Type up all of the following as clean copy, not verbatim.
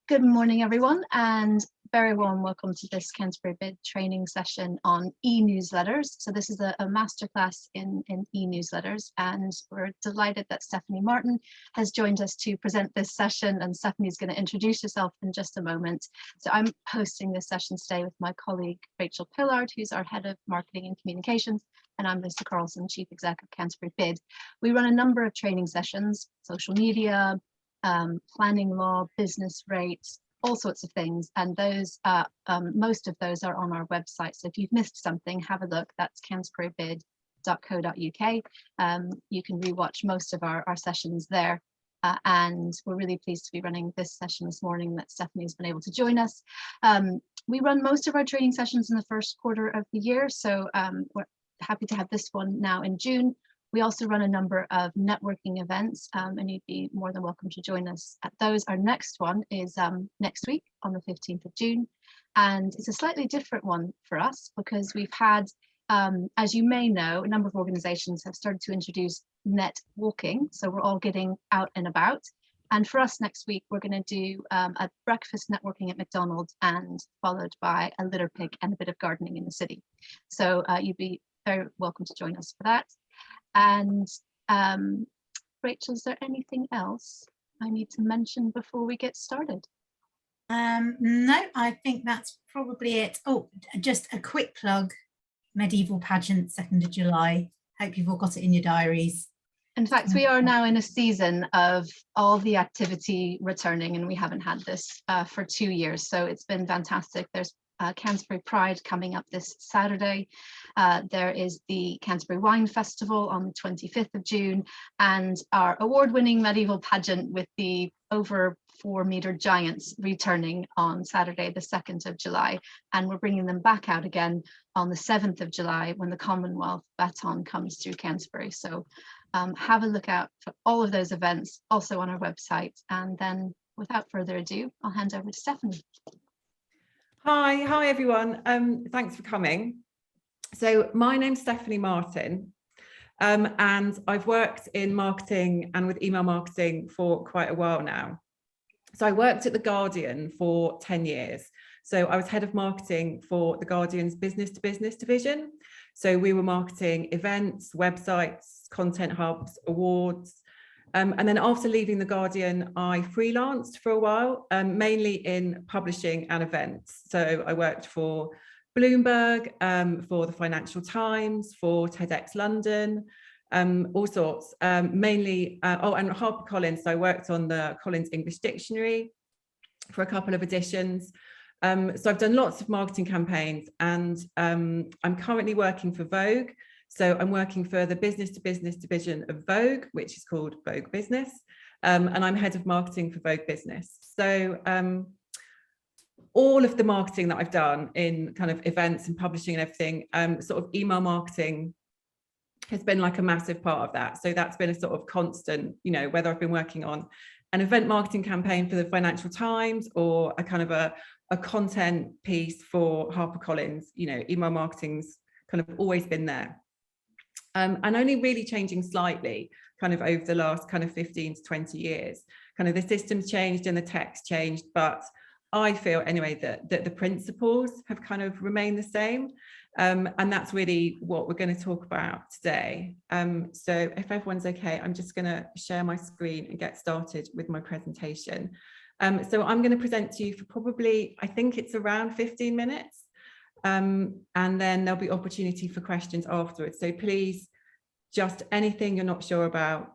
Good morning, everyone, and very warm welcome to this Canterbury Bid training session on e-newsletters. So this is a masterclass in e-newsletters, and we're delighted that Stephanie Martin has joined us to present this session, and Stephanie's going to introduce herself in just a moment. So I'm hosting this session today with my colleague Rachel Pillard, who's our Head of Marketing and Communications, and I'm Lisa Carlson, Chief Exec of Canterbury Bid. We run a number of training sessions, social media, planning law, business rates, all sorts of things, and those most of those are on our website. So if you've missed something, have a look. That's canterburybid.co.uk. You can rewatch most of our sessions there. And we're really pleased to be running this session this morning that Stephanie has been able to join us. We run most of our training sessions in the first quarter of the year, so we're happy to have this one now in June. We also run a number of networking events, and you'd be more than welcome to join us at those. Our next one is next week on the 15th of June, and it's a slightly different one for us because we've had, as you may know, a number of organisations have started to introduce net walking, so we're all getting out and about. And for us next week, we're going to do a breakfast networking at McDonald's, and followed by a litter pick and a bit of gardening in the city. So you'd be very welcome to join us for that. And Rachel, is there anything else I need to mention before we get started? No, I think that's probably it. Oh, just a quick plug, Medieval Pageant, 2nd of July. Hope you've all got it in your diaries. In fact, we are now in a season of all the activity returning, and we haven't had this for 2 years, so it's been fantastic. There's Canterbury Pride coming up this Saturday. There is the Canterbury Wine Festival on the 25th of June, and our award-winning medieval pageant with the over 4-meter giants returning on Saturday, the 2nd of July. And we're bringing them back out again on the 7th of July when the Commonwealth baton comes through Canterbury. So have a look out for all of those events also on our website. And then without further ado, I'll hand over to Stephanie. Hi everyone. Thanks for coming. So my name's Stephanie Martin, and I've worked in marketing and with email marketing for quite a while now. So I worked at The Guardian for 10 years. So I was head of marketing for The Guardian's business to business division. So we were marketing events, websites, content hubs, awards. And then after leaving The Guardian, I freelanced for a while, mainly in publishing and events. So I worked for Bloomberg, for the Financial Times, for TEDx London, all sorts, mainly, and HarperCollins. So I worked on the Collins English Dictionary for a couple of editions. So I've done lots of marketing campaigns, and I'm currently working for Vogue. So I'm working for the business to business division of Vogue, which is called Vogue Business, and I'm head of marketing for Vogue Business. So all of the marketing that I've done in kind of events and publishing and everything, sort of email marketing has been like a massive part of that. So that's been a sort of constant, you know, whether I've been working on an event marketing campaign for the Financial Times or a kind of a content piece for HarperCollins, you know, email marketing's kind of always been there. And only really changing slightly kind of over the last kind of 15 to 20 years. Kind of the systems changed and the tech's changed, but I feel anyway that the principles have kind of remained the same. And that's really what we're going to talk about today. So if everyone's okay, I'm just going to share my screen and get started with my presentation. So I'm going to present to you for probably, I think it's around 15 minutes. And then there'll be opportunity for questions afterwards. So please, just anything you're not sure about,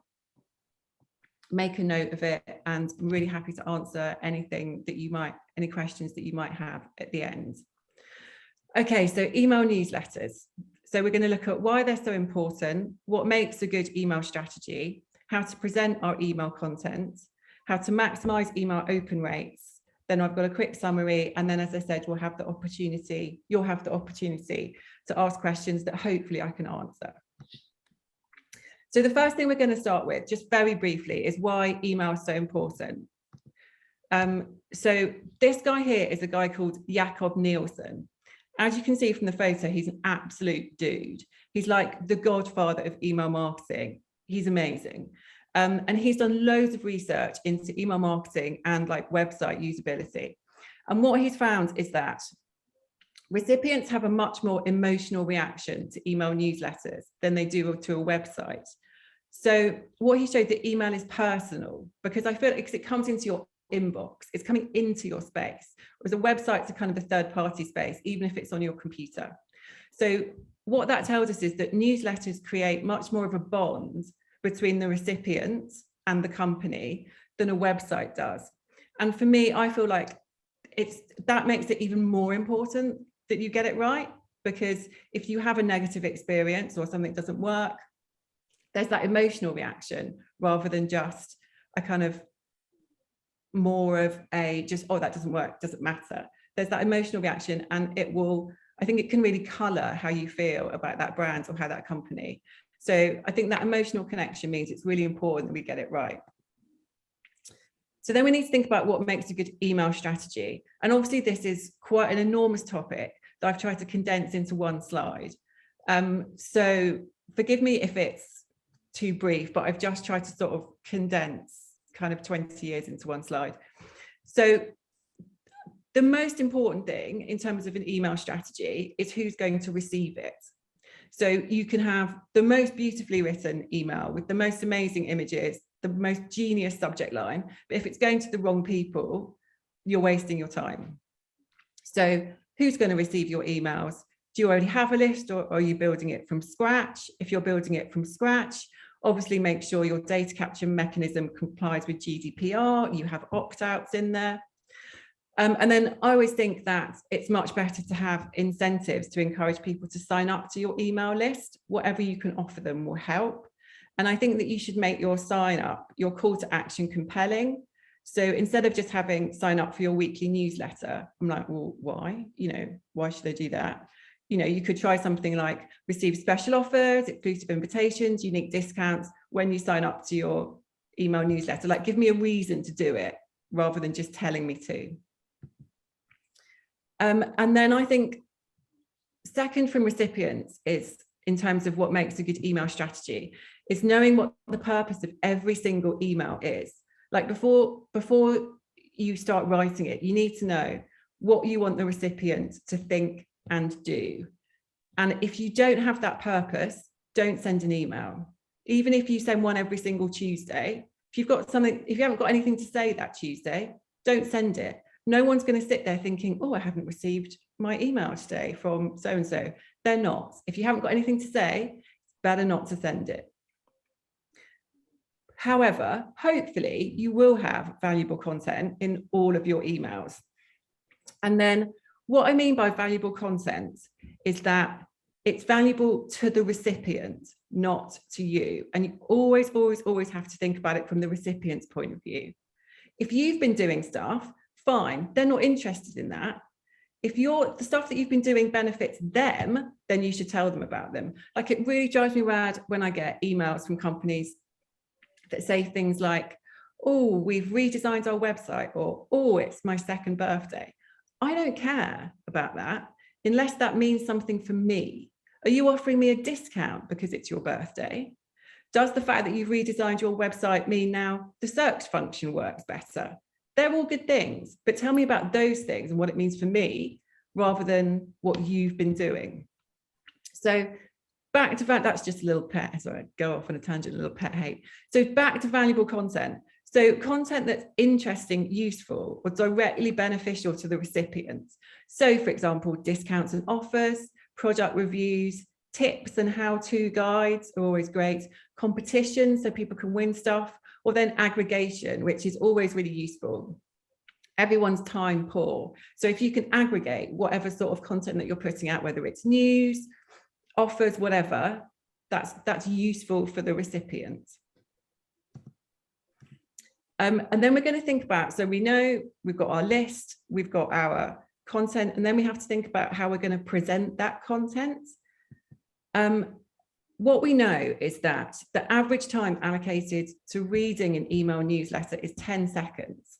make a note of it, and I'm really happy to answer anything that you might, any questions that you might have at the end. Okay, so email newsletters. So we're going to look at why they're so important, what makes a good email strategy, how to present our email content, how to maximize email open rates. Then I've got a quick summary, and then, as I said, you'll have the opportunity to ask questions that hopefully I can answer. So the first thing we're going to start with, just very briefly, is why email is so important. So this guy here is a guy called Jakob Nielsen. As you can see from the photo, he's an absolute dude. He's like the godfather of email marketing. He's amazing. And he's done loads of research into email marketing and like website usability. And what he's found is that recipients have a much more emotional reaction to email newsletters than they do to a website. So what he showed, that email is personal, because I feel like it comes into your inbox, it's coming into your space, whereas a website's a kind of a third-party space, even if it's on your computer. So what that tells us is that newsletters create much more of a bond between the recipient and the company than a website does. And for me, I feel like that makes it even more important that you get it right, because if you have a negative experience or something doesn't work, there's that emotional reaction rather than just a kind of more of a just, oh, that doesn't work, doesn't matter. There's that emotional reaction, and it will, I think it can really color how you feel about that brand or how that company. So I think that emotional connection means it's really important that we get it right. So then we need to think about what makes a good email strategy. And obviously this is quite an enormous topic that I've tried to condense into one slide. So forgive me if it's too brief, but I've just tried to sort of condense kind of 20 years into one slide. So the most important thing in terms of an email strategy is who's going to receive it. So you can have the most beautifully written email with the most amazing images, the most genius subject line, but if it's going to the wrong people, you're wasting your time. So who's going to receive your emails? Do you already have a list, or are you building it from scratch? If you're building it from scratch, obviously make sure your data capture mechanism complies with GDPR, you have opt-outs in there. And then I always think that it's much better to have incentives to encourage people to sign up to your email list. Whatever you can offer them will help. And I think that you should make your sign up, your call to action, compelling. So instead of just having sign up for your weekly newsletter, I'm like, well, why? You know, why should they do that? You know, you could try something like receive special offers, exclusive invitations, unique discounts when you sign up to your email newsletter. Like, give me a reason to do it rather than just telling me to. And then I think second from recipients is, in terms of what makes a good email strategy, is knowing what the purpose of every single email is. Like before you start writing it, you need to know what you want the recipient to think and do. And if you don't have that purpose, don't send an email. Even if you send one every single Tuesday, if you haven't got anything to say that Tuesday, don't send it. No one's going to sit there thinking, oh, I haven't received my email today from so-and-so. They're not. If you haven't got anything to say, it's better not to send it. However, hopefully you will have valuable content in all of your emails. And then what I mean by valuable content is that it's valuable to the recipient, not to you. And you always, always, always have to think about it from the recipient's point of view. If you've been doing stuff, fine, they're not interested in that. If the stuff that you've been doing benefits them, then you should tell them about them. Like, it really drives me mad when I get emails from companies that say things like, oh, we've redesigned our website, or, oh, it's my second birthday. I don't care about that unless that means something for me. Are you offering me a discount because it's your birthday? Does the fact that you've redesigned your website mean now the search function works better? They're all good things, but tell me about those things and what it means for me rather than what you've been doing. So back to that, that's just a little pet, sorry, go off on a tangent, a little pet hate. So back to valuable content. So content that's interesting, useful, or directly beneficial to the recipient. So for example, discounts and offers, product reviews, tips and how-to guides are always great. Competition, so people can win stuff, or then aggregation, which is always really useful. Everyone's time poor. So if you can aggregate whatever sort of content that you're putting out, whether it's news, offers, whatever, that's useful for the recipient. And then we're going to think about, so we know we've got our list, we've got our content, and then we have to think about how we're going to present that content. What we know is that the average time allocated to reading an email newsletter is 10 seconds.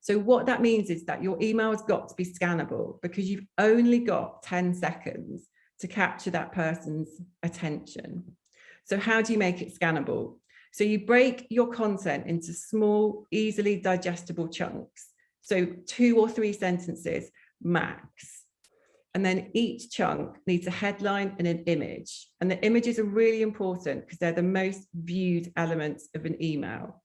So what that means is that your email has got to be scannable, because you've only got 10 seconds to capture that person's attention. So how do you make it scannable? So you break your content into small, easily digestible chunks. So 2 or 3 sentences max. And then each chunk needs a headline and an image. And the images are really important because they're the most viewed elements of an email.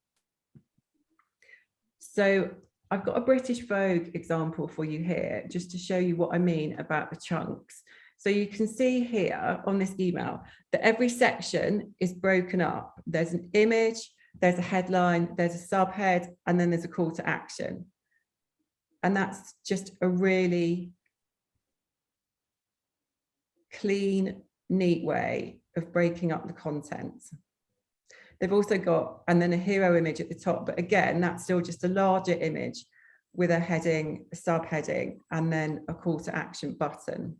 So I've got a British Vogue example for you here, just to show you what I mean about the chunks. So you can see here on this email that every section is broken up. There's an image, there's a headline, there's a subhead, and then there's a call to action. And that's just a really clean, neat way of breaking up the content. They've also got, and then a hero image at the top, but again, that's still just a larger image with a heading, a subheading, and then a call to action button.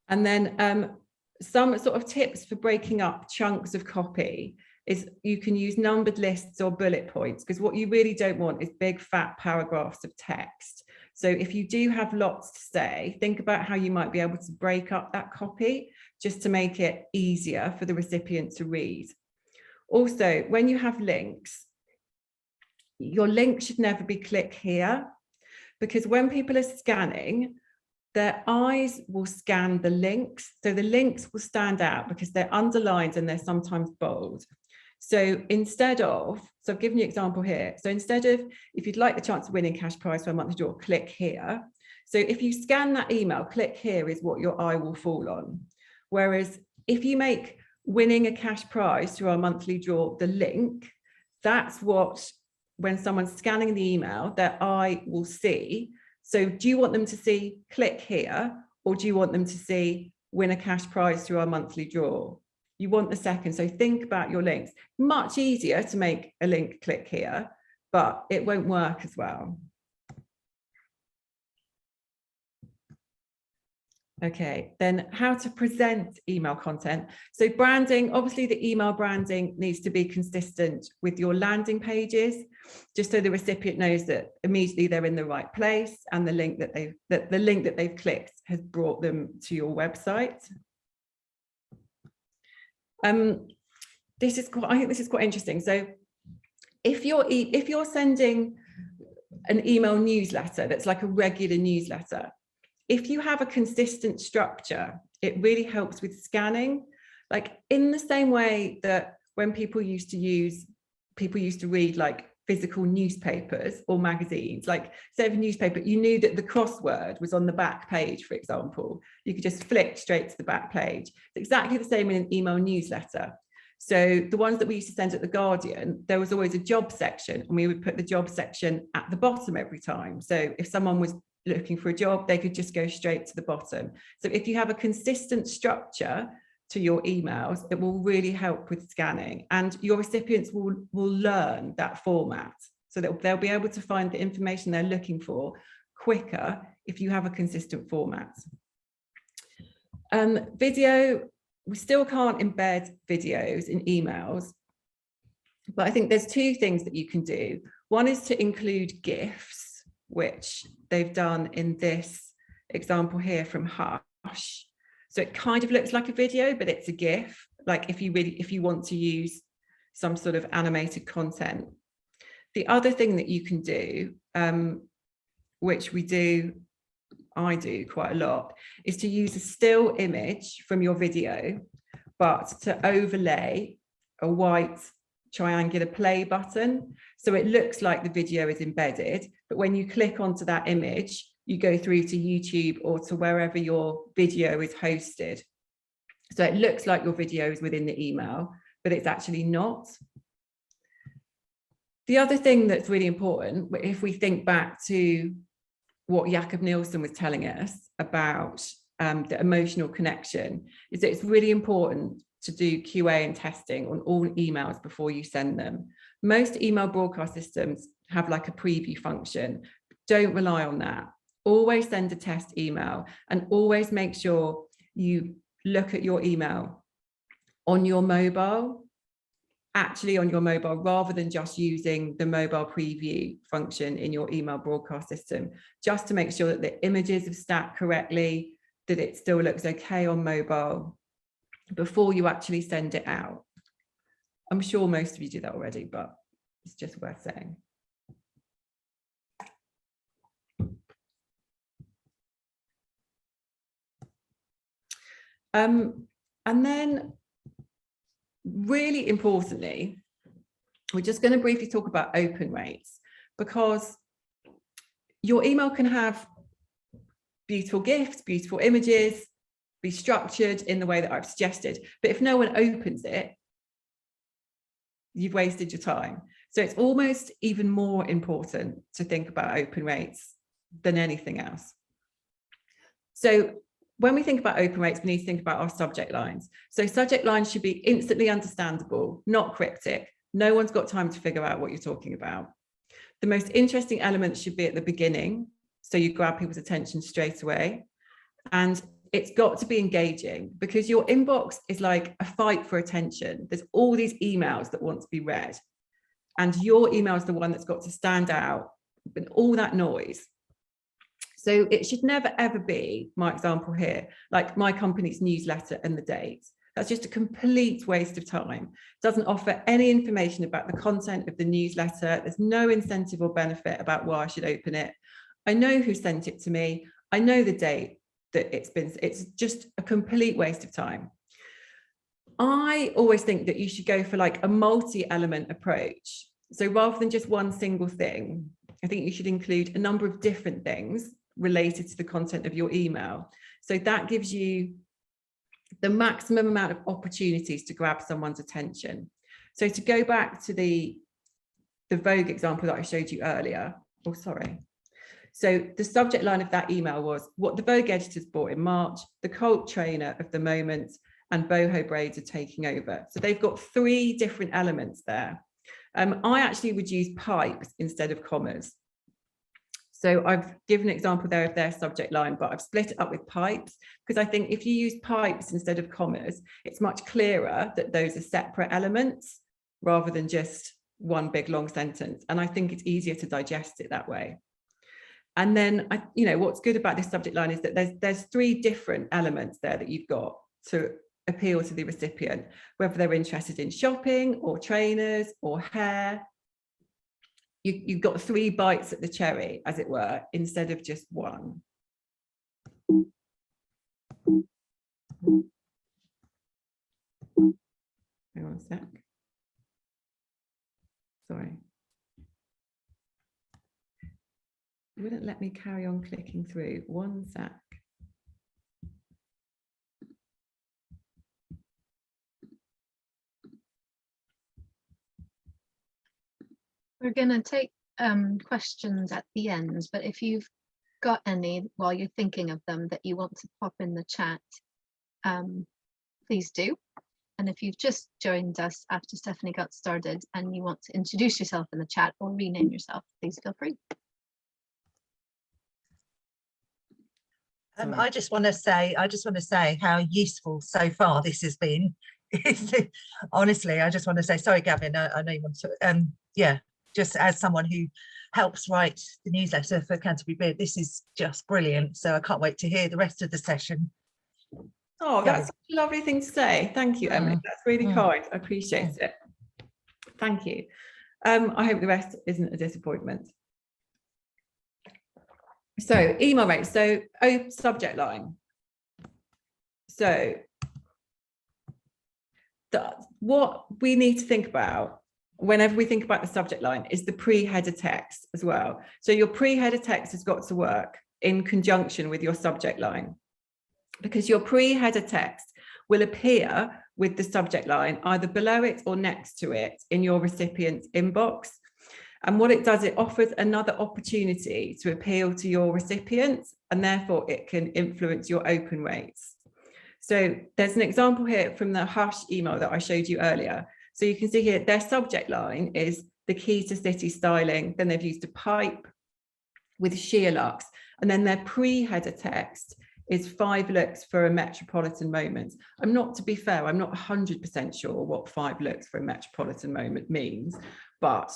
And then some sort of tips for breaking up chunks of copy is you can use numbered lists or bullet points, because what you really don't want is big fat paragraphs of text. So if you do have lots to say, think about how you might be able to break up that copy just to make it easier for the recipient to read. Also, when you have links, your link should never be click here, because when people are scanning, their eyes will scan the links. So the links will stand out because they're underlined and they're sometimes bold. So instead of, so I've given you an example here. So instead of, if you'd like the chance of winning cash prize for a monthly draw, click here. So if you scan that email, click here is what your eye will fall on. Whereas if you make winning a cash prize through our monthly draw the link, that's what, when someone's scanning the email, their eye will see. So do you want them to see click here, or do you want them to see win a cash prize through our monthly draw? You want the second. So think about your links. Much easier to make a link click here, but it won't work as well. Okay, then how to present email content. So branding, obviously the email branding needs to be consistent with your landing pages, just so the recipient knows that immediately they're in the right place and the link that they've clicked has brought them to your website. I think this is quite interesting. So if you're sending an email newsletter that's like a regular newsletter, if you have a consistent structure, it really helps with scanning. Like in the same way that when people used to read like physical newspapers or magazines, like say of a newspaper, you knew that the crossword was on the back page, for example, you could just flick straight to the back page. It's exactly the same in an email newsletter. So the ones that we used to send at The Guardian, there was always a job section, and we would put the job section at the bottom every time. So if someone was looking for a job, they could just go straight to the bottom. So if you have a consistent structure to your emails, it will really help with scanning, and your recipients will learn that format, so that they'll be able to find the information they're looking for quicker if you have a consistent format. Video, we still can't embed videos in emails, but I think there's 2 things that you can do. One is to include GIFs, which they've done in this example here from Hush. So it kind of looks like a video, but it's a GIF, like if you want to use some sort of animated content. The other thing that you can do, which I do quite a lot, is to use a still image from your video, but to overlay a white triangular play button. So it looks like the video is embedded, but when you click onto that image, you go through to YouTube or to wherever your video is hosted. So it looks like your video is within the email, but it's actually not. The other thing that's really important, if we think back to what Jakob Nielsen was telling us about the emotional connection, is that it's really important to do QA and testing on all emails before you send them. Most email broadcast systems have like a preview function. Don't rely on that. Always send a test email, and always make sure you look at your email on your mobile. actually on your mobile, rather than just using the mobile preview function in your email broadcast system, just to make sure that the images have stacked correctly, that it still looks okay on mobile before you actually send it out. I'm sure most of you do that already, but it's just worth saying. And then really importantly, we're just going to briefly talk about open rates, because your email can have beautiful gifts, beautiful images, be structured in the way that I've suggested, but if no one opens it, you've wasted your time. So it's almost even more important to think about open rates than anything else. So when we think about open rates, we need to think about our subject lines. So subject lines should be instantly understandable, not cryptic. No one's got time to figure out what you're talking about. The most interesting elements should be at the beginning, so you grab people's attention straight away. And it's got to be engaging, because your inbox is like a fight for attention. There's all these emails that want to be read, and your email is the one that's got to stand out with all that noise. So it should never, ever be, my example here, like my company's newsletter and the date. That's just a complete waste of time. It doesn't offer any information about the content of the newsletter. There's no incentive or benefit about why I should open it. I know who sent it to me. I know the date that it's just a complete waste of time. I always think that you should go for like a multi-element approach. So rather than just one single thing, I think you should include a number of different things related to the content of your email. So that gives you the maximum amount of opportunities to grab someone's attention. So to go back to the Vogue example that I showed you earlier, oh, sorry. So the subject line of that email was what the Vogue editors bought in March, the cult trainer of the moment, and boho braids are taking over. So they've got 3 different elements there. I actually would use pipes instead of commas. So I've given an example there of their subject line, but I've split it up with pipes, because I think if you use pipes instead of commas, it's much clearer that those are separate elements rather than just one big long sentence. And I think it's easier to digest it that way. And then, what's good about this subject line is that there's 3 different elements there that you've got to appeal to the recipient, whether they're interested in shopping or trainers or hair. You've got 3 bites at the cherry, as it were, instead of just one. Hang on a sec. Sorry. It wouldn't let me carry on clicking through. One sec. We're going to take questions at the end, but if you've got any while you're thinking of them that you want to pop in the chat, please do. And if you've just joined us after Stephanie got started and you want to introduce yourself in the chat or rename yourself, please feel free. I just want to say how useful so far this has been. Honestly, I just want to say, sorry, Gavin, I know you want to, yeah, just as someone who helps write the newsletter for Canterbury Beard, this is just brilliant. So I can't wait to hear the rest of the session. Oh, that's such a lovely thing to say. Thank you, Emily. That's really kind. I appreciate it. Thank you. I hope the rest isn't a disappointment. So email rates, so subject line. So what we need to think about whenever we think about the subject line is the pre-header text as well. So your pre-header text has got to work in conjunction with your subject line, because your pre-header text will appear with the subject line either below it or next to it in your recipient's inbox. And what it does, it offers another opportunity to appeal to your recipients, and therefore it can influence your open rates. So there's an example here from the Hush email that I showed you earlier. So you can see here, their subject line is the key to city styling. Then they've used a pipe with sheer lux. And then their pre-header text is 5 looks for a metropolitan moment. To be fair, I'm not 100% sure what 5 looks for a metropolitan moment means, but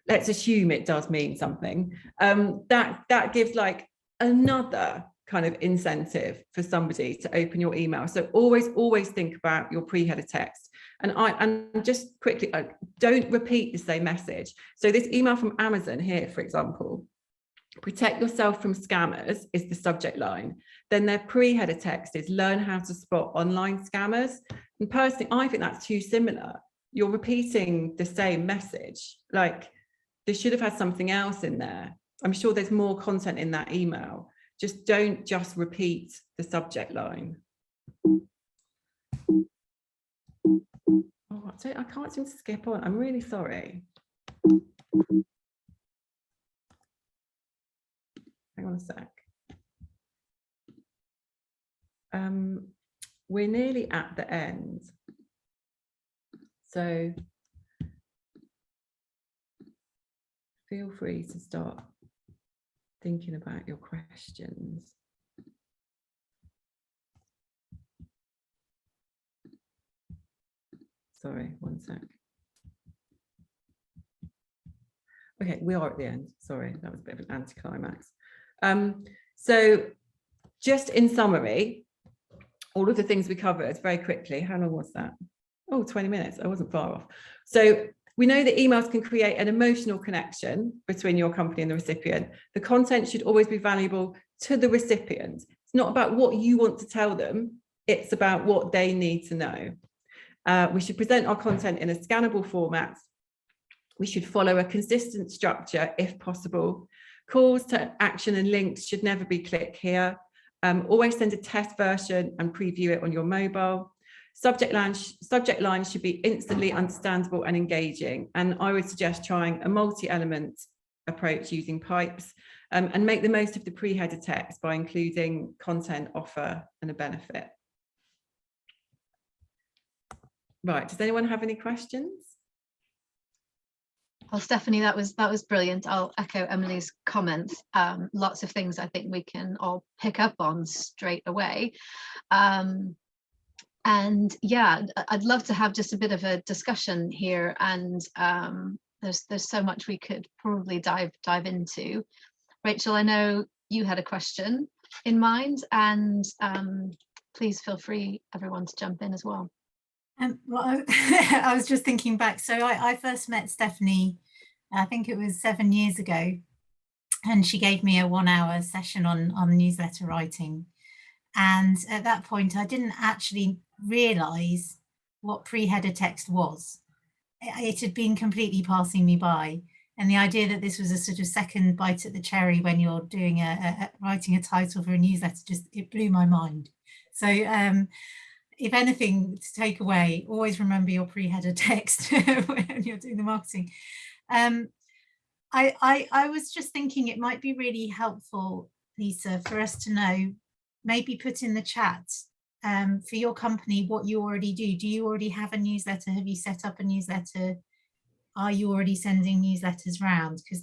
let's assume it does mean something. That gives like another kind of incentive for somebody to open your email. So always think about your pre-header text. And just quickly, don't repeat the same message. So this email from Amazon here, for example, protect yourself from scammers is the subject line. Then their pre-header text is learn how to spot online scammers. And personally, I think that's too similar. You're repeating the same message. Like, they should have had something else in there. I'm sure there's more content in that email. Just don't just repeat the subject line. Oh, I can't seem to skip on. I'm really sorry. Hang on a sec. We're nearly at the end. So feel free to start thinking about your questions. Sorry, one sec. Okay, we are at the end. Sorry, that was a bit of an anticlimax. So just in summary, all of the things we covered very quickly. How long was that? Oh, 20 minutes. I wasn't far off. So we know that emails can create an emotional connection between your company and the recipient. The content should always be valuable to the recipient. It's not about what you want to tell them. It's about what they need to know. We should present our content in a scannable format. We should follow a consistent structure if possible. Calls to action and links should never be click here. Always send a test version and preview it on your mobile. Subject lines should be instantly understandable and engaging. And I would suggest trying a multi-element approach using pipes, and make the most of the pre-header text by including content, offer, and a benefit. Right, does anyone have any questions? Well, Stephanie, that was brilliant. I'll echo Emily's comments. Lots of things I think we can all pick up on straight away. And yeah, I'd love to have just a bit of a discussion here, and there's so much we could probably dive into. Rachel, I know you had a question in mind, and please feel free, everyone, to jump in as well. Well, I was just thinking back. So I first met Stephanie, I think it was 7 years ago, and she gave me a 1-hour session on newsletter writing. And at that point, I didn't actually realise what pre-header text was. It had been completely passing me by. And the idea that this was a sort of second bite at the cherry when you're doing writing a title for a newsletter, it blew my mind. So if anything to take away, always remember your pre-header text when you're doing the marketing. I was just thinking it might be really helpful, Lisa, for us to know, maybe put in the chat for your company what you already do. Do you already have a newsletter? Have you set up a newsletter? Are you already sending newsletters round? Because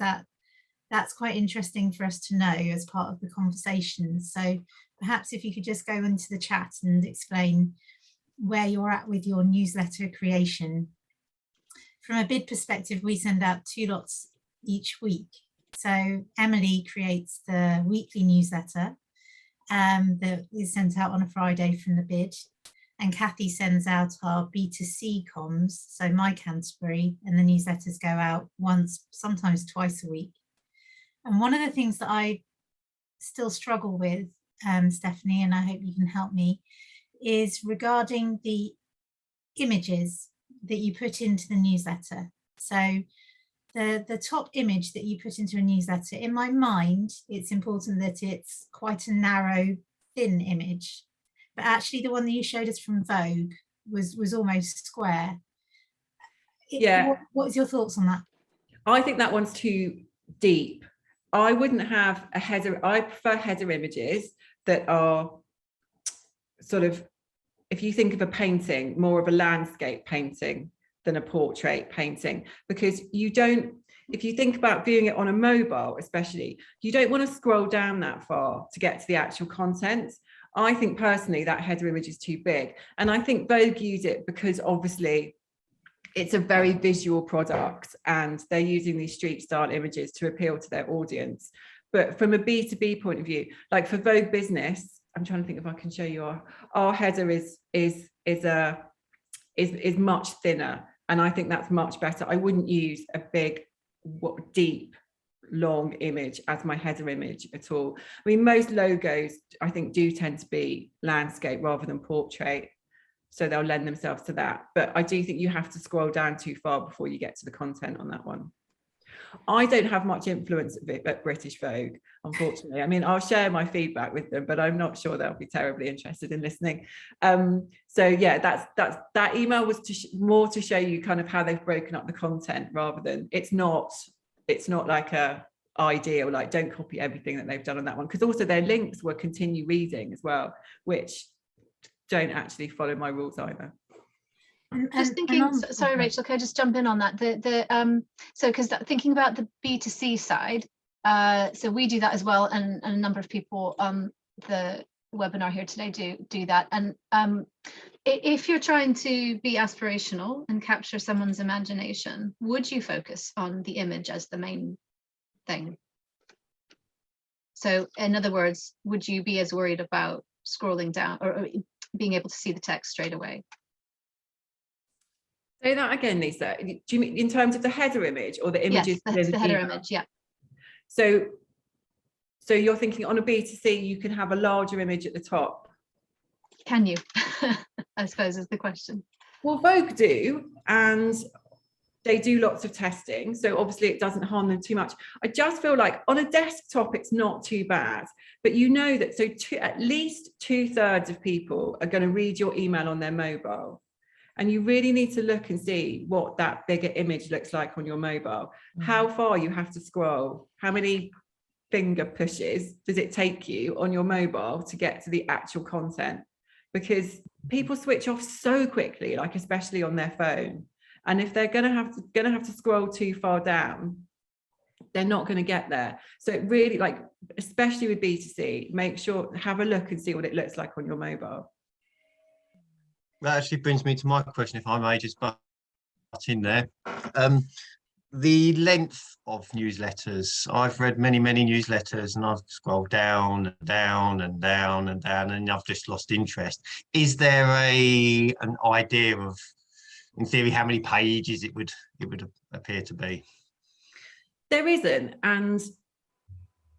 that's quite interesting for us to know as part of the conversation. So perhaps if you could just go into the chat and explain where you're at with your newsletter creation. From a bid perspective, we send out 2 lots each week. So Emily creates the weekly newsletter that is sent out on a Friday from the bid, and Kathy sends out our B2C comms, so My Canterbury, and the newsletters go out once, sometimes twice a week. And one of the things that I still struggle with, Stephanie, and I hope you can help me, is regarding the images that you put into the newsletter. So the top image that you put into a newsletter, in my mind, it's important that it's quite a narrow, thin image. But actually the one that you showed us from Vogue was almost square. Yeah. What is your thoughts on that? I think that one's too deep. I wouldn't have a header. I prefer header images that are sort of, if you think of a painting, more of a landscape painting than a portrait painting, because you don't, if you think about viewing it on a mobile especially, you don't want to scroll down that far to get to the actual content. I think personally that header image is too big. And I think Vogue use it because obviously it's a very visual product and they're using these street style images to appeal to their audience. But from a B2B point of view, like for Vogue Business, I'm trying to think if I can show you our header is much thinner. And I think that's much better. I wouldn't use a big, deep, long image as my header image at all. I mean, most logos, I think, do tend to be landscape rather than portrait. So they'll lend themselves to that. But I do think you have to scroll down too far before you get to the content on that one. I don't have much influence at British Vogue, unfortunately. I mean, I'll share my feedback with them, but I'm not sure they'll be terribly interested in listening. So yeah, that email was more to show you kind of how they've broken up the content rather than it's not like a ideal, like don't copy everything that they've done on that one, because also their links were continue reading as well, which don't actually follow my rules either. Just thinking, sorry, Rachel, can I just jump in on that? So because thinking about the B2C side, so we do that as well, and a number of people on the webinar here today do that. And if you're trying to be aspirational and capture someone's imagination, would you focus on the image as the main thing? So in other words, would you be as worried about scrolling down or being able to see the text straight away? Say that again, Lisa. Do you mean in terms of the header image or the images? Yes, the header image, yeah. So you're thinking on a B2C, you can have a larger image at the top. Can you? I suppose is the question. Well, Vogue do, and they do lots of testing. So obviously it doesn't harm them too much. I just feel like on a desktop, it's not too bad, but you know that at least 2/3 of people are going to read your email on their mobile. And you really need to look and see what that bigger image looks like on your mobile. How far you have to scroll, how many finger pushes does it take you on your mobile to get to the actual content? Because people switch off so quickly, like especially on their phone. And if they're gonna have to scroll too far down, they're not going to get there. So it really, like, especially with B2C, make sure, have a look and see what it looks like on your mobile. That actually brings me to my question, if I may just butt in there. The length of newsletters. I've read many newsletters and I've scrolled down and down and down and down and I've just lost interest. Is there an idea of, in theory, how many pages it would appear to be? There isn't, and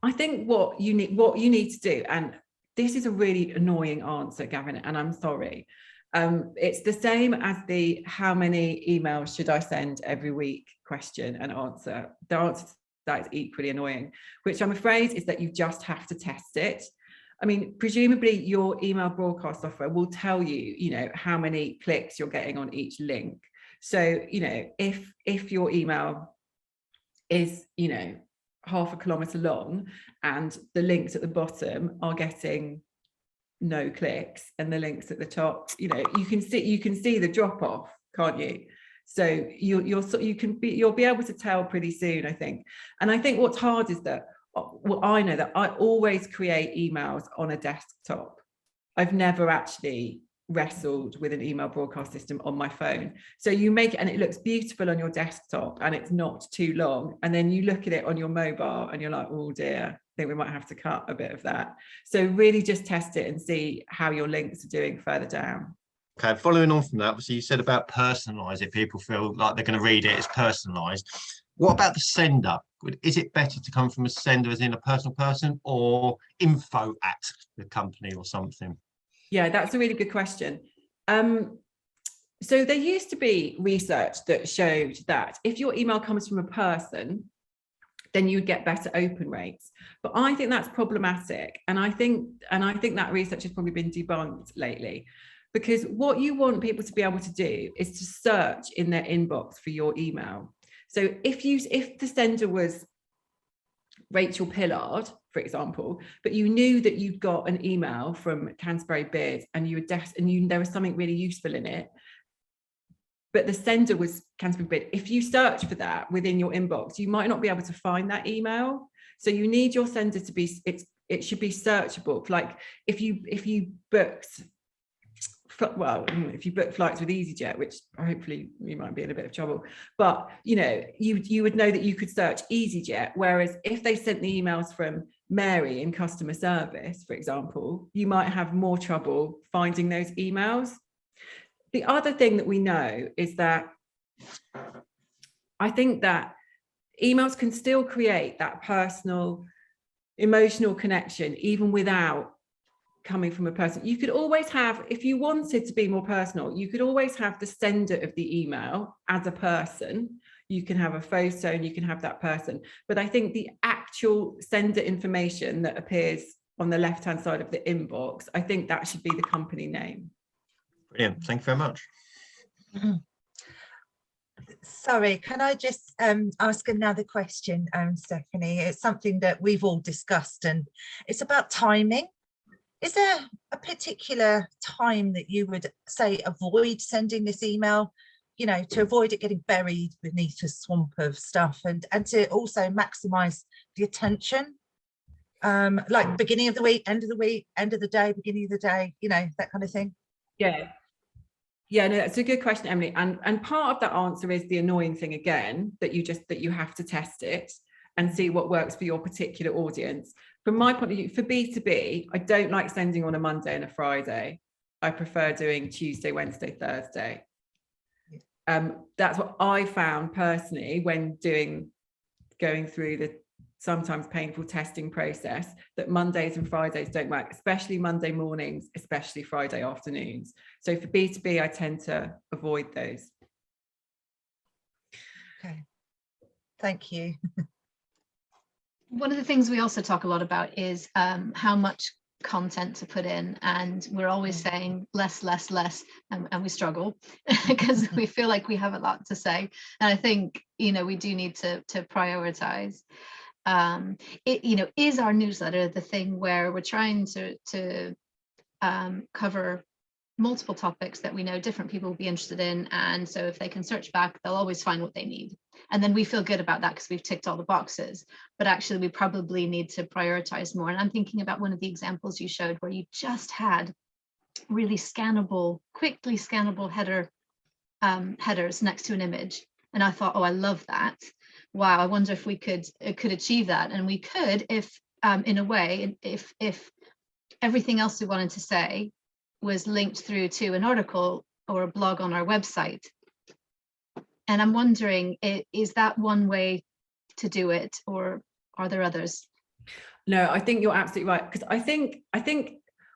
I think what you need to do, and this is a really annoying answer, Gavin, and I'm sorry. It's the same as the how many emails should I send every week question and answer. The answer to that is equally annoying, which I'm afraid is that you just have to test it. I mean, presumably your email broadcast software will tell you, how many clicks you're getting on each link. So, if your email is, half a kilometre long and the links at the bottom are getting no clicks and the links at the top, you can see the drop off, can't you? So you'll be able to tell pretty soon, I think. And I think what's hard is that, well, I know that I always create emails on a desktop. I've never actually wrestled with an email broadcast system on my phone. So you make it and it looks beautiful on your desktop and it's not too long, and then you look at it on your mobile and you're like, oh dear, I think we might have to cut a bit of that. So really just test it and see how your links are doing further down. Okay, following on from that, obviously you said about personalise it. People feel like they're going to read it as personalised. What about the sender? Is it better to come from a sender as in a personal person, or info at the company or something? Yeah, that's a really good question. So there used to be research that showed that if your email comes from a person, then you would get better open rates. But I think that's problematic. And I think that research has probably been debunked lately, because what you want people to be able to do is to search in their inbox for your email. So if the sender was Rachel Pillard, for example, but you knew that you'd got an email from Canterbury Beard and there was something really useful in it, but the sender was Canterbury Beard, if you search for that within your inbox, you might not be able to find that email. So you need your sender to be, it should be searchable. Like if you booked, well, if you book flights with EasyJet, which hopefully you might be in a bit of trouble, but you know, you would know that you could search EasyJet, whereas if they sent the emails from Mary in customer service, for example, you might have more trouble finding those emails. The other thing that we know is that I think that emails can still create that personal, emotional connection, even without coming from a person. You could always have, if you wanted to be more personal, you could always have the sender of the email as a person. You can have a photo and you can have that person. But I think the actual sender information that appears on the left-hand side of the inbox, I think that should be the company name. Brilliant. Thank you very much. Sorry, can I just ask another question, Stephanie? It's something that we've all discussed, and it's about timing. Is there a particular time that you would say avoid sending this email, you know, to avoid it getting buried beneath a swamp of stuff, and to also maximize the attention? Like beginning of the week, end of the week, end of the day, beginning of the day, you know, that kind of thing? Yeah, no, that's a good question, Emily. And part of that answer is the annoying thing again, that you have to test it and see what works for your particular audience. From my point of view, for B2B, I don't like sending on a Monday and a Friday. I prefer doing Tuesday, Wednesday, Thursday. That's what I found personally when going through the sometimes painful testing process, that Mondays and Fridays don't work, especially Monday mornings, especially Friday afternoons. So for B2B, I tend to avoid those. Okay, thank you. One of the things we also talk a lot about is how much content to put in, and we're always saying less, and we struggle because we feel like we have a lot to say. And I think, you know, we do need to prioritize. You know, is our newsletter the thing where we're trying to cover multiple topics that we know different people will be interested in, and so if they can search back, they'll always find what they need, and then we feel good about that because we've ticked all the boxes. But actually we probably need to prioritize more. And I'm thinking about one of the examples you showed where you just had really scannable, quickly scannable headers next to an image, and I thought, oh, I love that. Wow, I wonder if we could achieve that. And we could if in a way, if everything else we wanted to say was linked through to an article or a blog on our website. And I'm wondering, is that one way to do it, or are there others? No, I think you're absolutely right, because I think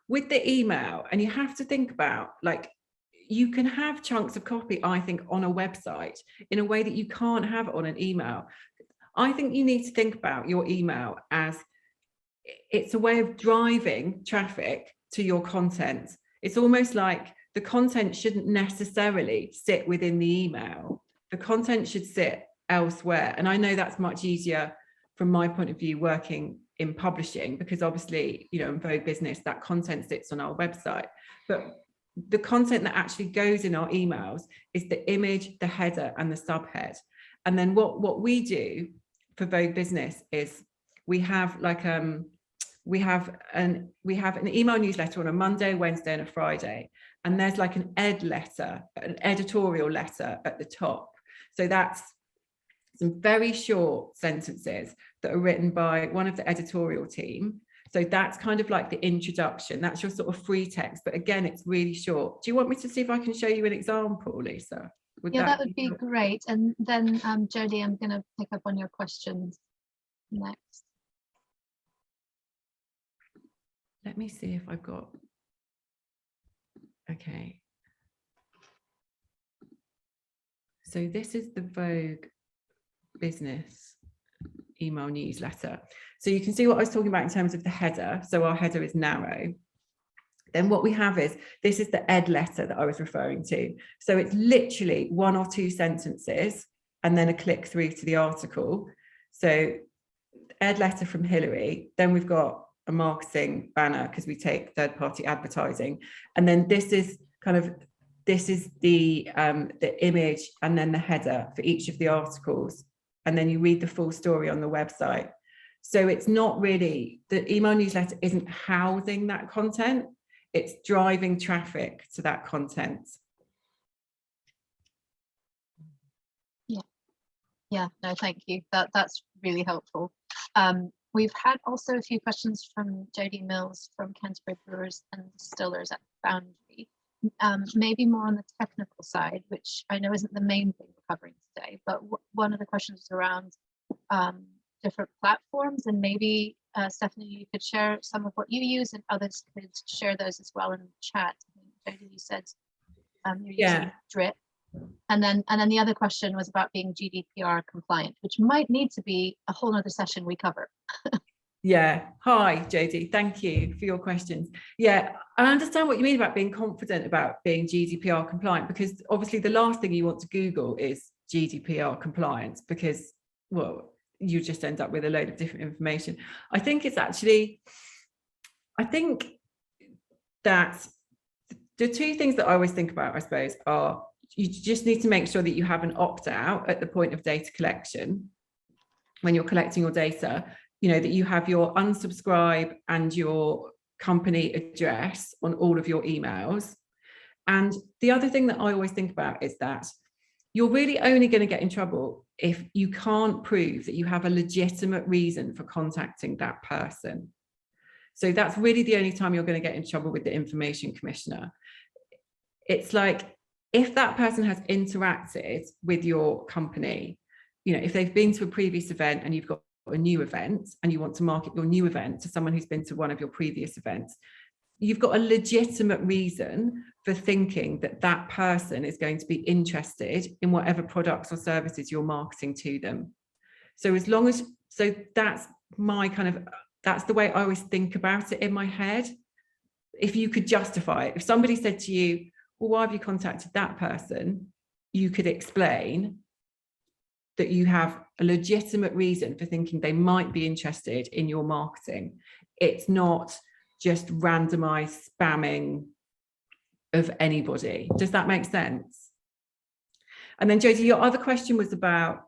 with the email, and you have to think about, like, you can have chunks of copy, I think, on a website in a way that you can't have it on an email. I think you need to think about your email as it's a way of driving traffic to your content. It's almost like the content shouldn't necessarily sit within the email. The content should sit elsewhere. And I know that's much easier from my point of view working in publishing, because obviously, you know, in Vogue Business, that content sits on our website. But the content that actually goes in our emails is the image, the header, and the subhead. And then what we do for Vogue Business is we have like we have an email newsletter on a Monday, Wednesday, and a Friday, and there's like an editorial letter at the top. So that's some very short sentences that are written by one of the editorial team. So that's kind of like the introduction. That's your sort of free text, but again, it's really short. Do you want me to see if I can show you an example, Lisa? That would be great. And then Jodie, I'm going to pick up on your questions next. Let me see if I've got, okay. So this is the Vogue Business email newsletter. So you can see what I was talking about in terms of the header. So our header is narrow. Then what we have is, this is the ed letter that I was referring to. So it's literally 1 or 2 sentences and then a click through to the article. So ed letter from Hillary. Then we've got a marketing banner because we take third-party advertising. And then this is the image and then the header for each of the articles. And then you read the full story on the website. So it's not really, the email newsletter isn't housing that content, it's driving traffic to that content. Yeah, no, thank you. That's really helpful. We've had also a few questions from Jodie Mills from Canterbury Brewers and Distillers at Boundary. Maybe more on the technical side, which I know isn't the main thing we're covering today, but one of the questions is around different platforms, and maybe Stephanie, you could share some of what you use, and others could share those as well in the chat. I think Jodie, you said you're using Drip. And then the other question was about being GDPR compliant, which might need to be a whole nother session we cover. Yeah. Hi, Jodie. Thank you for your questions. Yeah, I understand what you mean about being confident about being GDPR compliant, because obviously the last thing you want to Google is GDPR compliance, because, well, you just end up with a load of different information. I think that the two things that I always think about, I suppose, are you just need to make sure that you have an opt-out at the point of data collection. When you're collecting your data, you know, that you have your unsubscribe and your company address on all of your emails. And the other thing that I always think about is that you're really only going to get in trouble if you can't prove that you have a legitimate reason for contacting that person. So that's really the only time you're going to get in trouble with the Information Commissioner. It's like, if that person has interacted with your company, you know, if they've been to a previous event and you've got a new event and you want to market your new event to someone who's been to one of your previous events, you've got a legitimate reason for thinking that that person is going to be interested in whatever products or services you're marketing to them. So as long as, so that's my kind of, that's the way I always think about it in my head. If you could justify it, if somebody said to you, well, why have you contacted that person? You could explain that you have a legitimate reason for thinking they might be interested in your marketing. It's not just randomized spamming of anybody. Does that make sense? And then Jodie, your other question was about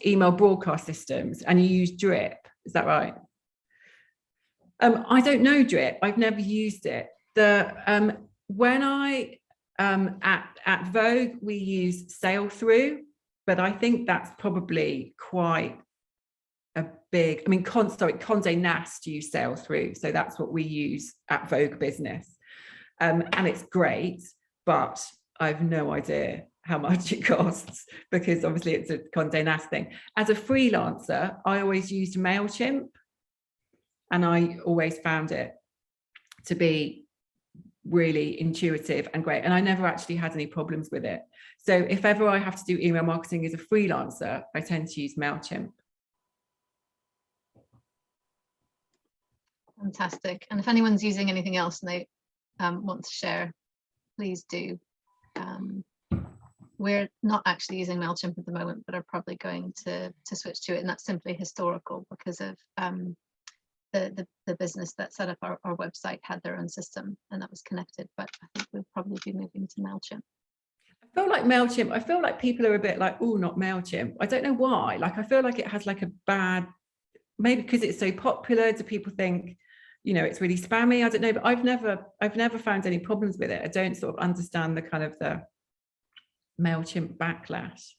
email broadcast systems, and you use Drip, is that right? I don't know Drip, I've never used it. When I at Vogue, we use Sail Through, but I think that's probably quite a big, I mean, Condé Nast use Sail Through, so that's what we use at Vogue Business, and it's great, but I've no idea how much it costs, because obviously it's a Condé Nast thing. As a freelancer, I always used MailChimp, and I always found it to be really intuitive and great, and I never actually had any problems with it. So if ever I have to do email marketing as a freelancer, I tend to use MailChimp. Fantastic. And if anyone's using anything else and they want to share, please do. We're not actually using MailChimp at the moment, but are probably going to switch to it, and that's simply historical because of the business that set up our website had their own system and that was connected, but I think we'll probably be moving to MailChimp. I feel like MailChimp, I feel like people are a bit like, oh, not MailChimp. I don't know why. Like, I feel like it has like a bad, maybe because it's so popular, do people think, you know, it's really spammy? I don't know, but I've never found any problems with it. I don't sort of understand the kind of the MailChimp backlash.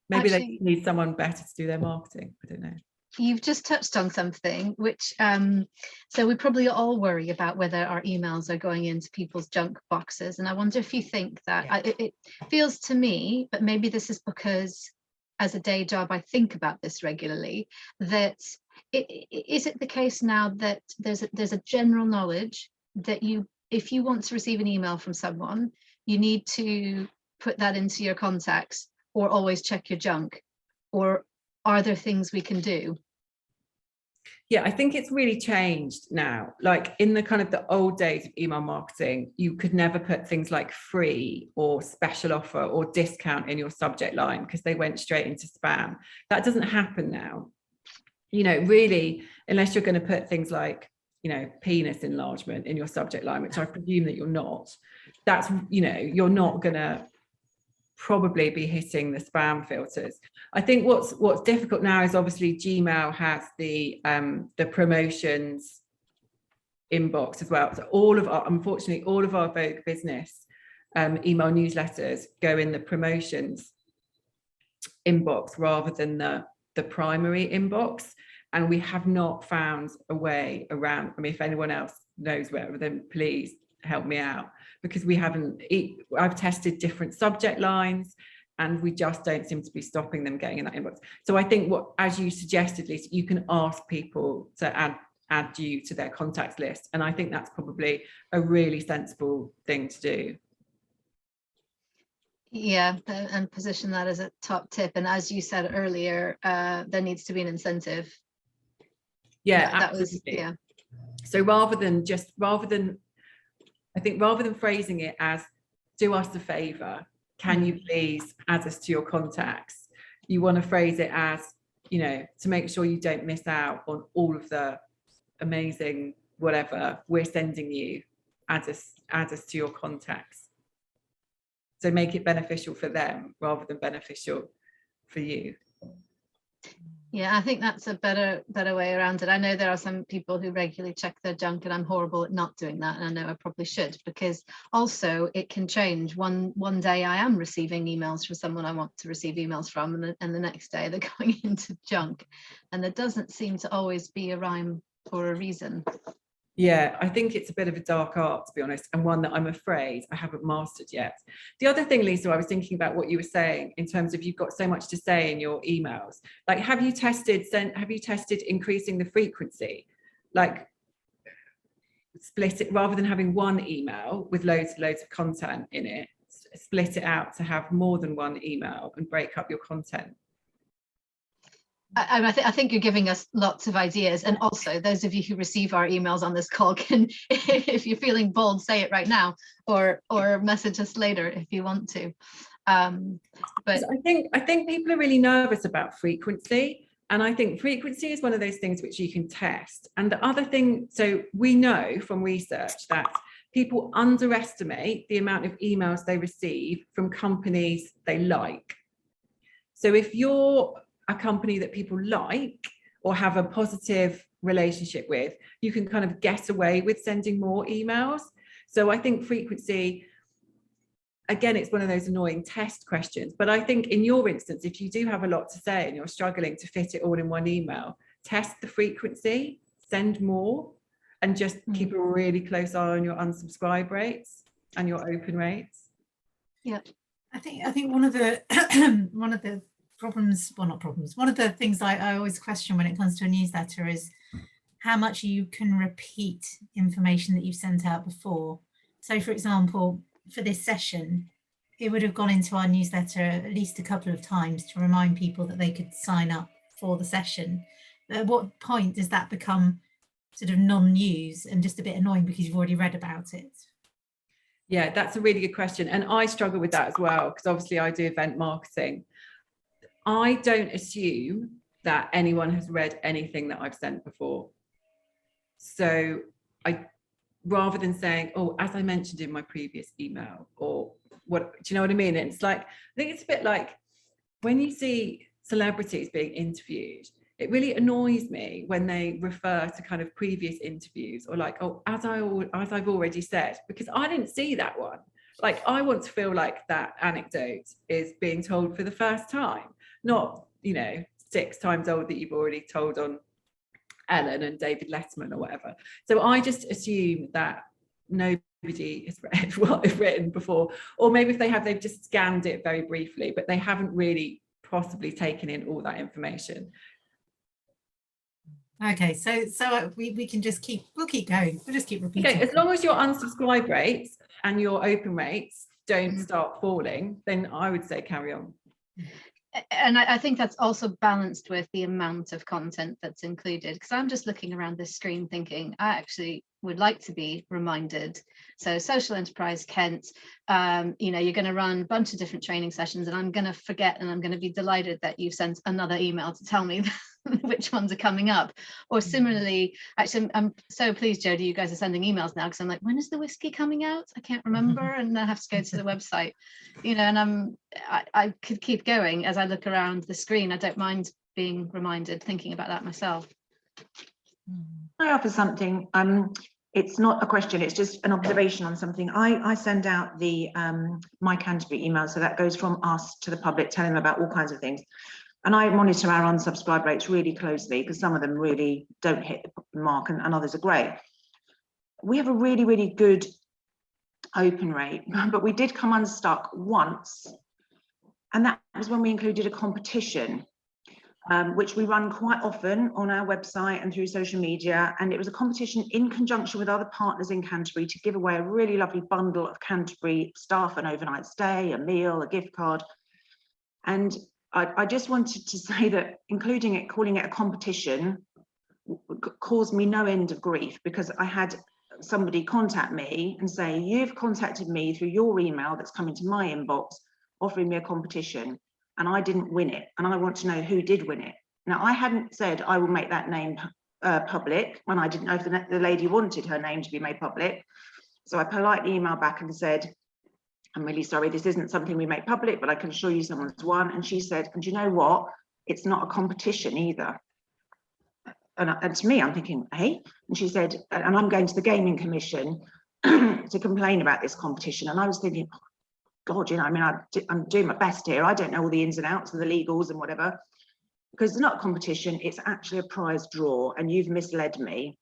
Maybe actually, they need someone better to do their marketing. I don't know. You've just touched on something which, so we probably all worry about whether our emails are going into people's junk boxes. And I wonder if you think that, it feels to me, but maybe this is because as a day job, I think about this regularly, that is it the case now that there's a general knowledge that if you want to receive an email from someone, you need to put that into your contacts or always check your junk? Or are there things we can do? Yeah, I think it's really changed now. Like in the kind of the old days of email marketing, you could never put things like free or special offer or discount in your subject line because they went straight into spam. That doesn't happen now. You know, really, unless you're going to put things like, you know, penis enlargement in your subject line, which I presume that you're not. That's, you know, you're not going to probably be hitting the spam filters. I think what's difficult now is obviously Gmail has the promotions inbox as well. So unfortunately, all of our Vogue Business email newsletters go in the promotions inbox rather than the primary inbox. And we have not found a way around. I mean, if anyone else knows where, then please help me out, because we haven't. I've tested different subject lines, and we just don't seem to be stopping them getting in that inbox. So I think as you suggested, Lisa, you can ask people to add you to their contacts list, and I think that's probably a really sensible thing to do. Yeah, and position that as a top tip. And as you said earlier, there needs to be an incentive. Yeah, that absolutely. was, yeah. So rather than phrasing it as, do us a favor, can you please add us to your contacts? You want to phrase it as, you know, to make sure you don't miss out on all of the amazing whatever we're sending you, add us to your contacts. So make it beneficial for them rather than beneficial for you. Yeah, I think that's a better way around it. I know there are some people who regularly check their junk, and I'm horrible at not doing that. And I know I probably should, because also it can change. One day I am receiving emails from someone I want to receive emails from, and the next day they're going into junk. And there doesn't seem to always be a rhyme or a reason. Yeah, I think it's a bit of a dark art, to be honest, and one that I'm afraid I haven't mastered yet. The other thing, Lisa, I was thinking about what you were saying in terms of you've got so much to say in your emails. Like, have you tested increasing the frequency? Like, split it, rather than having one email with loads of content in it, split it out to have more than one email and break up your content. I think you're giving us lots of ideas, and also those of you who receive our emails on this call can, if you're feeling bold, say it right now, or message us later if you want to. But I think people are really nervous about frequency, and I think frequency is one of those things which you can test. And the other thing, so we know from research that people underestimate the amount of emails they receive from companies they like. So if you're a company that people like or have a positive relationship with, you can kind of get away with sending more emails. So I think frequency, again, it's one of those annoying test questions, but I think in your instance, if you do have a lot to say and you're struggling to fit it all in one email, test the frequency, send more, and just keep a really close eye on your unsubscribe rates and your open rates. Yeah, I think one of the one of the things I always question when it comes to a newsletter is how much you can repeat information that you've sent out before. So for example, for this session, it would have gone into our newsletter at least a couple of times to remind people that they could sign up for the session. But at what point does that become sort of non-news and just a bit annoying because you've already read about it? Yeah, that's a really good question. And I struggle with that as well, because obviously I do event marketing. I don't assume that anyone has read anything that I've sent before. So rather than saying, oh, as I mentioned in my previous email, or what, do you know what I mean? And it's like, I think it's a bit like when you see celebrities being interviewed, it really annoys me when they refer to kind of previous interviews, or like, oh, as I've already said, because I didn't see that one. Like, I want to feel like that anecdote is being told for the first time, not, 6 times old that you've already told on Ellen and David Letterman or whatever. So I just assume that nobody has read what I've written before, or maybe if they have, they've just scanned it very briefly, but they haven't really possibly taken in all that information. Okay, so we can just we'll keep going. We'll just keep repeating. Okay, as long as your unsubscribe rates and your open rates don't start falling, then I would say carry on. And I think that's also balanced with the amount of content that's included, because I'm just looking around this screen thinking I actually would like to be reminded. So Social Enterprise Kent, you're going to run a bunch of different training sessions, and I'm going to forget, and I'm going to be delighted that you've sent another email to tell me which ones are coming up. Or similarly, actually, I'm so pleased, Jodie, you guys are sending emails now, because I'm like, when is the whiskey coming out? I can't remember, and I have to go to the website, you know, and I could keep going as I look around the screen. I don't mind being reminded, thinking about that myself. I offer something. It's not a question, it's just an observation on something. I send out the My Canterbury email, so that goes from us to the public, telling them about all kinds of things. And I monitor our unsubscribe rates really closely, because some of them really don't hit the mark and others are great. We have a really, really good open rate, but we did come unstuck once. And that was when we included a competition, which we run quite often on our website and through social media. And it was a competition in conjunction with other partners in Canterbury to give away a really lovely bundle of Canterbury staff, an overnight stay, a meal, a gift card. And I just wanted to say that including it, calling it a competition, caused me no end of grief, because I had somebody contact me and say, you've contacted me through your email that's come into my inbox offering me a competition, and I didn't win it, and I want to know who did win it. Now, I hadn't said I will make that name public when I didn't know if the lady wanted her name to be made public. So I politely emailed back and said, I'm really sorry, this isn't something we make public, but I can assure you someone's won. And she said, and you know what? It's not a competition either. And to me, I'm thinking, hey? And she said, and I'm going to the Gaming Commission to complain about this competition. And I was thinking, oh, God, you know, I mean, I'm doing my best here. I don't know all the ins and outs of the legals and whatever, because it's not a competition. It's actually a prize draw, and you've misled me.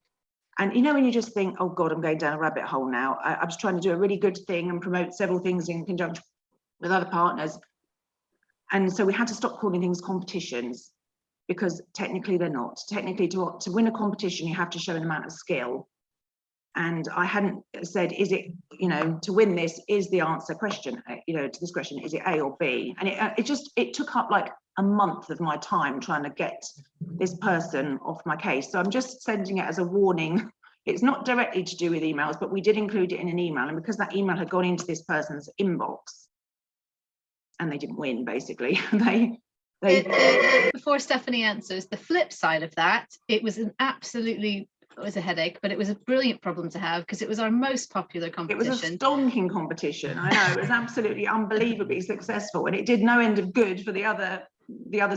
And you know, when you just think, oh God, I'm going down a rabbit hole now. I was trying to do a really good thing and promote several things in conjunction with other partners. And so we had to stop calling things competitions, because technically they're not. Technically, to win a competition, you have to show an amount of skill. And I hadn't said, is it, you know, to win this, is the answer question, you know, to this question, is it A or B? And it took up like a month of my time trying to get this person off my case. So I'm just sending it as a warning. It's not directly to do with emails, but we did include it in an email. And because that email had gone into this person's inbox and they didn't win, basically, Before Stephanie answers, the flip side of that, it was a headache, but it was a brilliant problem to have, because it was our most popular competition. It was a stonking competition. I know, it was absolutely unbelievably successful, and it did no end of good for the other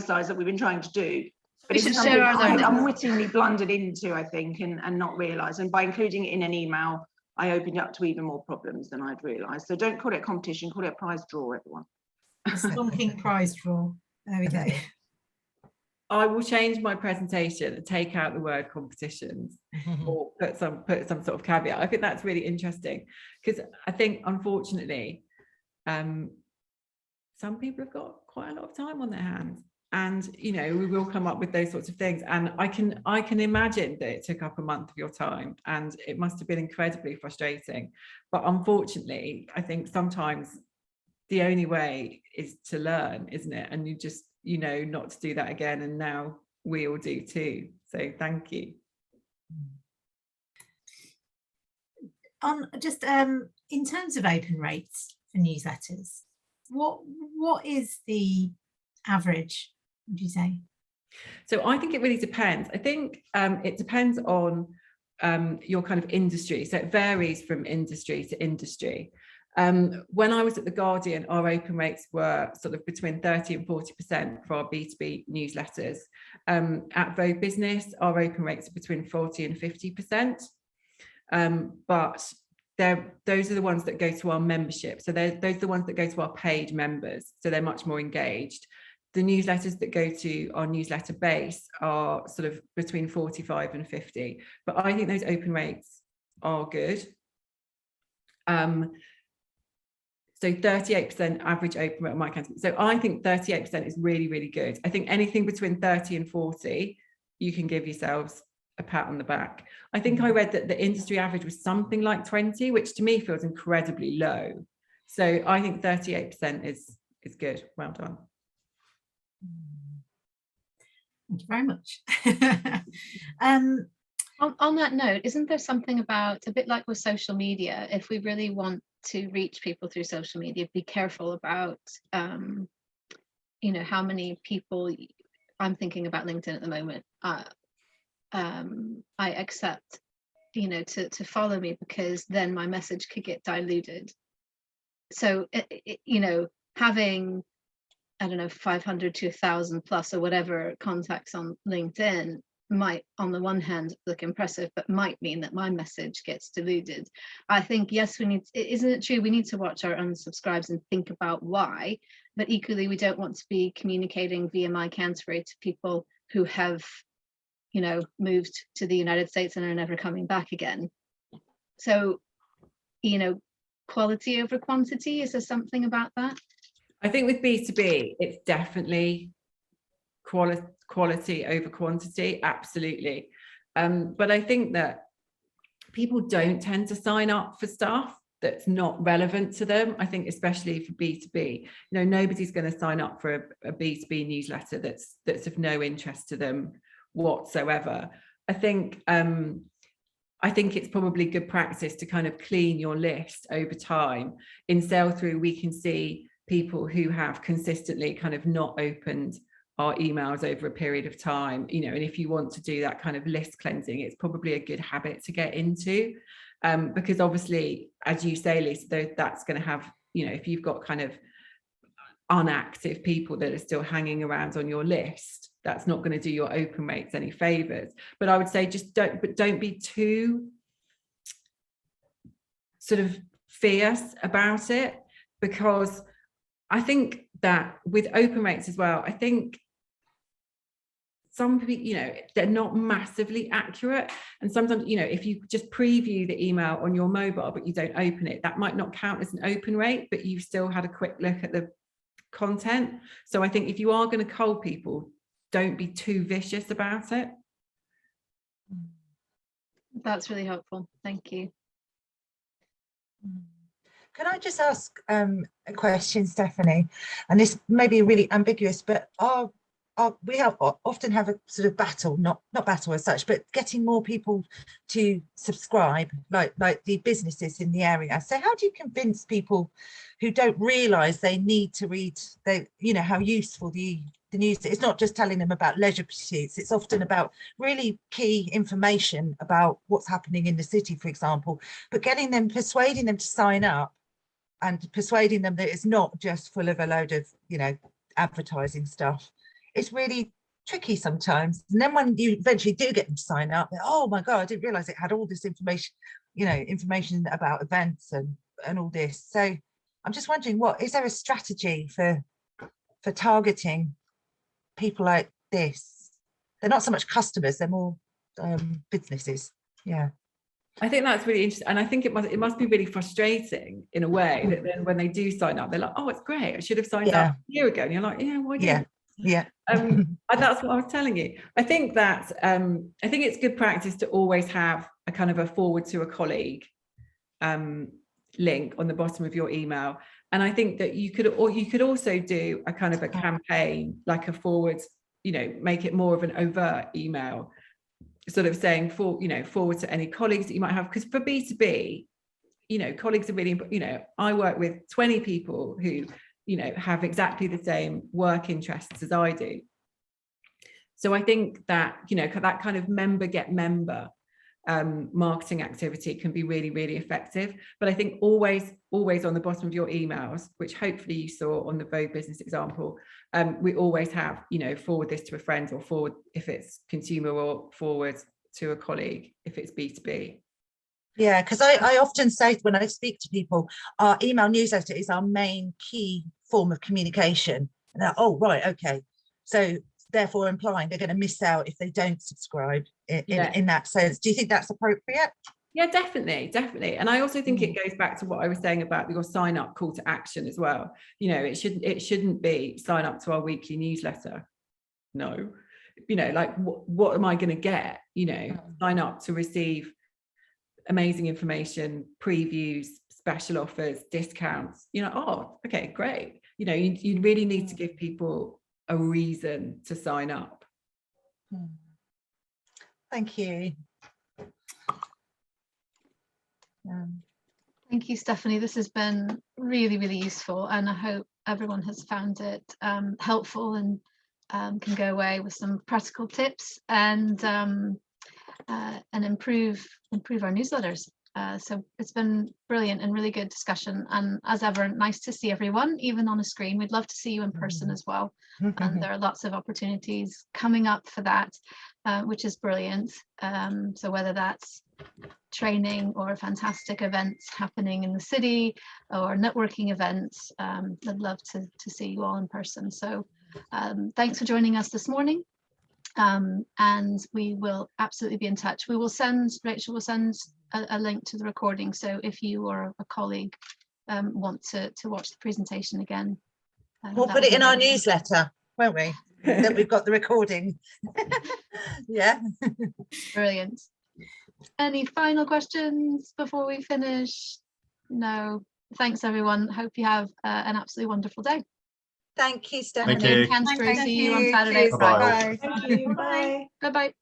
sides that we've been trying to do. But We should share our learnings. I unwittingly blundered into, I think, and not realised. And by including it in an email, I opened up to even more problems than I'd realised. So don't call it a competition, call it a prize draw, everyone. A stonking prize draw. There we go. I will change my presentation and take out the word competitions or put some sort of caveat. I think that's really interesting, because I think, unfortunately, some people have got quite a lot of time on their hands, and you know, we will come up with those sorts of things. And I can imagine that it took up a month of your time, and it must have been incredibly frustrating. But unfortunately, I think sometimes the only way is to learn, isn't it? And you just, you know, not to do that again, and now we all do too. So thank you. Just in terms of open rates for newsletters, what is the average, would you say? So I think it really depends. I think it depends on your kind of industry. So it varies from industry to industry. When I was at The Guardian, our open rates were sort of between 30 and 40% for our B2B newsletters. At Vogue Business, our open rates are between 40 and 50%. But those are the ones that go to our membership. So those are the ones that go to our paid members. So they're much more engaged. The newsletters that go to our newsletter base are sort of between 45 and 50. But I think those open rates are good. So 38% average open rate on my account. So I think 38% is really, really good. I think anything between 30 and 40, you can give yourselves a pat on the back. I think I read that the industry average was something like 20, which to me feels incredibly low. So I think 38% is good. Well done. Thank you very much. On that note, isn't there something about, a bit like with social media, if we really want to reach people through social media, be careful about, you know, how many people I'm thinking about LinkedIn at the moment, I accept, you know, to follow me, because then my message could get diluted. So, you know, having, I don't know, 500 to 1,000 plus or whatever contacts on LinkedIn might, on the one hand, look impressive, but might mean that my message gets diluted. I think, yes, we need, isn't it true, we need to watch our unsubscribes and think about why, but equally we don't want to be communicating via My Canterbury to people who have, you know, moved to the United States and are never coming back again. So, you know, quality over quantity, is there something about that? I think with B2B, it's definitely quality over quantity, absolutely. But I think that people don't tend to sign up for stuff that's not relevant to them. I think especially for B2B, you know, nobody's going to sign up for a B2B newsletter that's of no interest to them whatsoever. I think it's probably good practice to kind of clean your list over time. In Sell Through, we can see people who have consistently kind of not opened our emails over a period of time, you know, and if you want to do that kind of list cleansing, it's probably a good habit to get into, because obviously, as you say, Lisa, that's going to have, you know, if you've got kind of unactive people that are still hanging around on your list, that's not going to do your open rates any favors. But I would say just don't be too sort of fierce about it, because I think that with open rates as well, I think some people, you know, they're not massively accurate. And sometimes, you know, if you just preview the email on your mobile, but you don't open it, that might not count as an open rate, but you've still had a quick look at the content. So I think if you are going to cull people, don't be too vicious about it. That's really helpful. Thank you. Can I just ask a question, Stephanie? And this may be really ambiguous, but we often have a sort of battle, not battle as such, but getting more people to subscribe, like the businesses in the area. So how do you convince people who don't realise they need to read, you know, how useful the news? It's not just telling them about leisure pursuits, it's often about really key information about what's happening in the city, for example, but persuading them to sign up and persuading them that it's not just full of a load of, you know, advertising stuff. It's really tricky sometimes. And then when you eventually do get them to sign up, oh my God, I didn't realize it had all this information, you know, information about events and all this. So I'm just wondering, is there a strategy for targeting people like this? They're not so much customers, they're more businesses. Yeah. I think that's really interesting, and I think it must be really frustrating in a way that then when they do sign up, they're like, oh, it's great, I should have signed up a year ago, and you're like, yeah, why didn't yeah. And that's what I was telling you. I think that I think it's good practice to always have a kind of a forward to a colleague link on the bottom of your email. And I think that you could also do a kind of a campaign, like a forward, you know, make it more of an overt email, sort of saying forward to any colleagues that you might have, because for B2B, you know, colleagues are really, you know, I work with 20 people who, you know, have exactly the same work interests as I do. So I think that, you know, that kind of member get member marketing activity can be really, really effective. But I think always on the bottom of your emails, which hopefully you saw on the Vogue business example, we always have, you know, forward this to a friend, or forward if it's consumer, or forward to a colleague if it's B2B. Yeah, because I often say when I speak to people, our email newsletter is our main key form of communication. And they're, oh, right, okay. So therefore implying they're going to miss out if they don't subscribe in that sense. Do you think that's appropriate? Yeah, definitely. And I also think it goes back to what I was saying about your sign up call to action as well. You know, it shouldn't be sign up to our weekly newsletter. No, you know, like what am I going to get? You know, sign up to receive amazing information, previews, special offers, discounts. You know, oh, okay, great. You know, you really need to give people a reason to sign up. Thank you. Thank you, Stephanie. This has been really, really useful, and I hope everyone has found it helpful and can go away with some practical tips and improve our newsletters. So it's been brilliant and really good discussion, and as ever, nice to see everyone, even on a screen. We'd love to see you in person as well, and there are lots of opportunities coming up for that, which is brilliant. So whether that's training or fantastic events happening in the city or networking events, I'd love to see you all in person. So thanks for joining us this morning. And we will absolutely be in touch. Rachel will send a link to the recording, so if you or a colleague want to watch the presentation again, We'll put it in our newsletter, won't we? That we've got the recording. Yeah. Brilliant. Any final questions before we finish? No. Thanks everyone. Hope you have an absolutely wonderful day. Thank you, Stephanie. Thank you. Canterbury, Thank see you on you. Saturday. Cheers. Bye-bye. Thank you. Bye. Bye bye.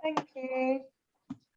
Thank you.